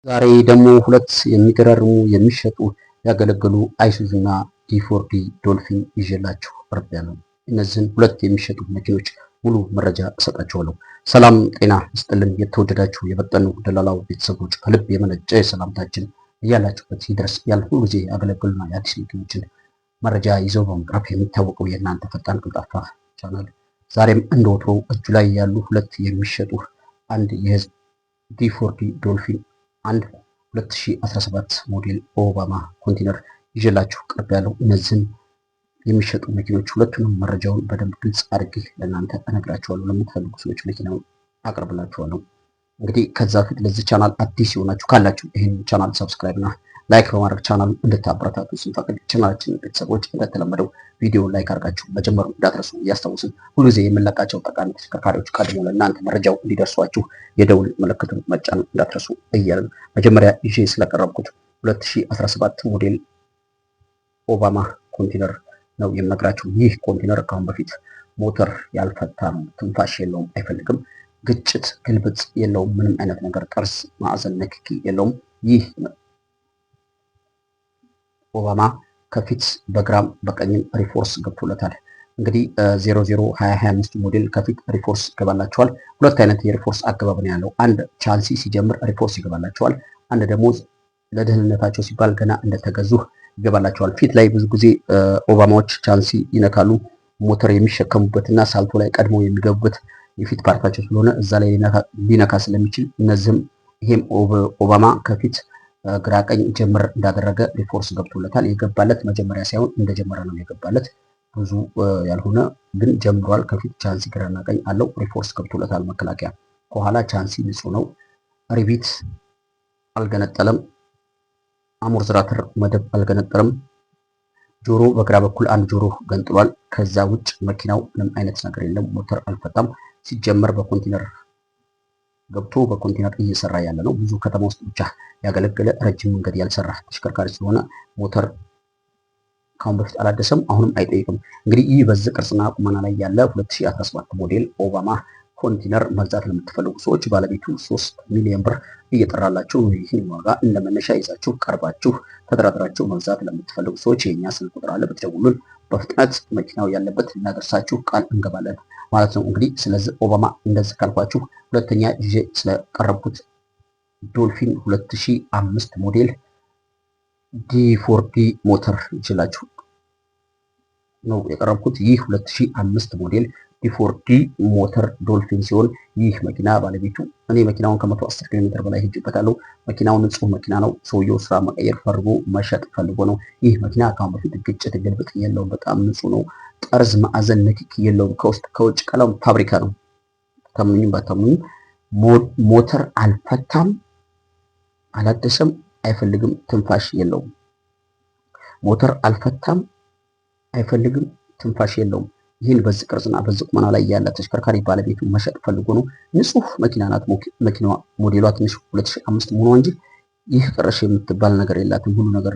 ዛሬ ደግሞ ሁለት የሚገራርሙ የሚሸጡ ያገለገሉ አይሱዙ እና ዲ4ዲ ዶልፊን ይዤላችሁ ቀርቤያለሁ። እነዚህን ሁለት የሚሸጡ መኪኖች ሙሉ መረጃ እሰጣችኋለሁ። ሰላም ጤና ይስጥልን። የተወደዳችሁ የፈጠኑ ደላላው ቤተሰቦች ከልብ የመነጨ ሰላምታችን እያላችሁበት ይድረስ። ያልኩ ጊዜ ያገለገሉና የአዲስ መኪኖችን መረጃ ይዘው በመቅረብ የሚታወቀው የእናንተ ፈጣን ቀልጣፋ ቻናል ዛሬም እንደወትሮው እጁ ላይ ያሉ ሁለት የሚሸጡ አንድ የህዝብ ዲ4ዲ ዶልፊን አንድ 2017 ሞዴል ኦባማ ኮንቴነር ይዤላችሁ ቀርቤያለሁ። እነዚህን የሚሸጡ መኪኖች ሁለቱንም መረጃውን በደንብ ግልጽ አድርጌ ለእናንተ እነግራችኋለሁ። ለምትፈልጉ ሰዎች መኪናውን አቀርብላችኋለሁ። እንግዲህ ከዛ በፊት ለዚህ ቻናል አዲስ የሆናችሁ ካላችሁ ይህን ቻናል ሰብስክራይብ እና ላይክ በማድረግ ቻናሉን እንድታበረታቱ ስንፈቅድ ቻናላችን ቤተሰቦች እንደተለመደው ቪዲዮ ላይክ አድርጋችሁ መጀመሩ እንዳትረሱ እያስታውስን ሁልጊዜ የምንለቃቸው ጠቃሚ ተሽከርካሪዎች ቀድሞ ለእናንተ መረጃው እንዲደርሷችሁ የደውል ምልክቱን መጫን እንዳትረሱ እያልን መጀመሪያ ይዤ ስለቀረብኩት 2017 ሞዴል ኦባማ ኮንቴነር ነው የምነግራችሁ። ይህ ኮንቴነር ከአሁን በፊት ሞተር ያልፈታ ነው። ትንፋሽ የለውም፣ አይፈልግም፣ ግጭት ግልብጥ የለውም፣ ምንም አይነት ነገር ጠርዝ ማዕዘን ንክኪ የለውም። ይህ ኦባማ ከፊት በግራም በቀኝም ሪፎርስ ገብቶለታል። እንግዲህ 002025 ሞዴል ከፊት ሪፎርስ ይገባላቸዋል። ሁለት አይነት የሪፎርስ አገባብ ነው ያለው። አንድ ቻንሲ ሲጀምር ሪፎርስ ይገባላቸዋል። አንድ ደግሞ ለደህንነታቸው ሲባል ገና እንደተገዙ ይገባላቸዋል። ፊት ላይ ብዙ ጊዜ ኦባማዎች ቻንሲ ይነካሉ። ሞተር የሚሸከሙበትና ሳልቶ ላይ ቀድሞ የሚገቡበት የፊት ፓርታቸው ስለሆነ እዛ ላይ ሊነካ ስለሚችል እነዚህም ይሄም ኦባማ ከፊት ግራ ቀኝ ጀምር እንዳደረገ ሪፎርስ ገብቶለታል። የገባለት መጀመሪያ ሳይሆን እንደጀመረ ነው የገባለት። ብዙ ያልሆነ ግን ጀምሯል። ከፊት ቻንሲ ግራና ቀኝ አለው። ሪፎርስ ገብቶለታል መከላከያ። ከኋላ ቻንሲ ንጹህ ነው። ሪቢት አልገነጠለም። አሞርዝራተር መደብ አልገነጠለም። ጆሮ በግራ በኩል አንድ ጆሮ ገንጥሏል። ከዛ ውጭ መኪናው ምንም አይነት ነገር የለም። ሞተር አልፈታም። ሲጀመር በኮንቴነር ገብቶ በኮንቴነር እየሰራ ያለ ነው። ብዙ ከተማ ውስጥ ብቻ ያገለገለ ረጅም መንገድ ያልሰራ ተሽከርካሪ ስለሆነ ሞተር ካሁን በፊት አላደሰም፣ አሁንም አይጠይቅም። እንግዲህ ይህ በዚህ ቅርጽና ቁመና ላይ ያለ 2017 ሞዴል ኦባማ ኮንቴነር መግዛት ለምትፈልጉ ሰዎች ባለቤቱ 3 ሚሊዮን ብር እየጠራላችሁ ይህን ዋጋ እንደመነሻ ይዛችሁ ቀርባችሁ ተደራድራችሁ መግዛት ለምትፈልጉ ሰዎች የኛ ስልክ ቁጥር አለ። ብትደውሉን በፍጥነት መኪናው ያለበት እናደርሳችሁ ቃል እንገባለን ማለት ነው። እንግዲህ ስለዚህ ኦባማ እንደዚህ ካልኳችሁ ሁለተኛ ይዤ ስለቀረብኩት ዶልፊን 2005 ሞዴል ዲ4ዲ ሞተር ይችላችሁ ነው የቀረብኩት። ይህ 2005 ሞዴል ዲ4ዲ ሞተር ዶልፊን ሲሆን ይህ መኪና ባለቤቱ እኔ መኪናውን ከ110 ኪሎ ሜትር በላይ ሄጅበታለሁ። መኪናው ንጹህ መኪና ነው። ሰውየው ስራ መቀየር ፈልጎ መሸጥ ፈልጎ ነው። ይህ መኪና ከአሁን በፊት ግጭት ግልብጥ የለውም። በጣም ንጹህ ነው። ጠርዝ ማዕዘን ንክኪ የለውም። ከውስጥ ከውጭ ቀለም ፋብሪካ ነው። ታምኑኝም ባታምኑኝም ሞተር አልፈታም፣ አላደሰም፣ አይፈልግም፣ ትንፋሽ የለውም። ሞተር አልፈታም፣ አይፈልግም፣ ትንፋሽ የለውም። ይህን በዚህ ቅርጽና በዚህ ቁመና ላይ ያለ ተሽከርካሪ ባለቤቱ መሸጥ ፈልጎ ነው። ንጹህ መኪና ናት። መኪናዋ ሞዴሏ ትንሽ 2005 መሆኗ እንጂ ይህ ቅርሽ የምትባል ነገር የላትም። ሁሉ ነገር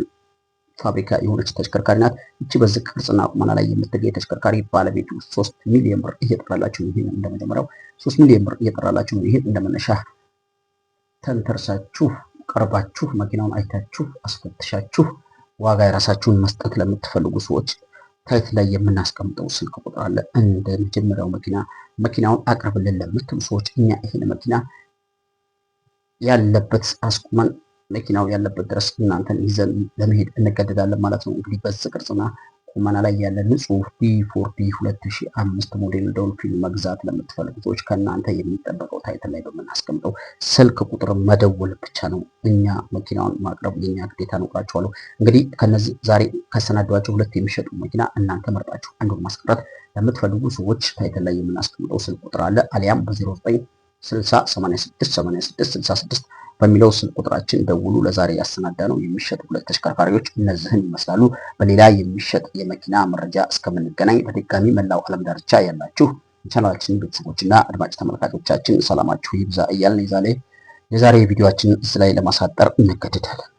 ፋብሪካ የሆነች ተሽከርካሪ ናት። እቺ በዚህ ቅርጽና ቁመና ላይ የምትገኝ ተሽከርካሪ ባለቤቱ 3 ሚሊዮን ብር እየጠራላችሁ ነው። ይህን እንደመጀመሪያው 3 ሚሊዮን ብር እየጠራላችሁ ነው። ይህን እንደመነሻ ተንተርሳችሁ ቀርባችሁ መኪናውን አይታችሁ አስፈትሻችሁ ዋጋ የራሳችሁን መስጠት ለምትፈልጉ ሰዎች ታይት ላይ የምናስቀምጠው ስልክ ቁጥር አለ። እንደ መጀመሪያው መኪናውን አቅርብልን ለምትሉ ሰዎች እኛ ይህን መኪና ያለበት አስቁመን መኪናው ያለበት ድረስ እናንተን ይዘን ለመሄድ እንገደዳለን ማለት ነው። እንግዲህ በዚህ ቅርጽና ቁመና ላይ ያለ ንጹህ ዲ4ዲ 2005 ሞዴል ዶልፊን መግዛት ለምትፈልጉ ሰዎች ከእናንተ የሚጠበቀው ታይትል ላይ በምናስቀምጠው ስልክ ቁጥር መደወል ብቻ ነው። እኛ መኪናውን ማቅረብ የኛ ግዴታ ነው እላችኋለሁ። እንግዲህ ከነዚህ ዛሬ ካሰናዷቸው ሁለት የሚሸጡ መኪና እናንተ መርጣችሁ አንዱን ማስቀረት ለምትፈልጉ ሰዎች ታይትል ላይ የምናስቀምጠው ስልክ ቁጥር አለ። አሊያም በ0960866666 በሚለው ስልክ ቁጥራችን ደውሉ። ለዛሬ ያሰናዳ ነው የሚሸጡ ሁለት ተሽከርካሪዎች እነዚህን ይመስላሉ። በሌላ የሚሸጥ የመኪና መረጃ እስከምንገናኝ በድጋሚ መላው ዓለም ዳርቻ ያላችሁ የቻናላችን ቤተሰቦችና አድማጭ ተመልካቾቻችን ሰላማችሁ ይብዛ እያልን የዛሬ ቪዲዮአችንን እዚህ ላይ ለማሳጠር እንገደዳለን።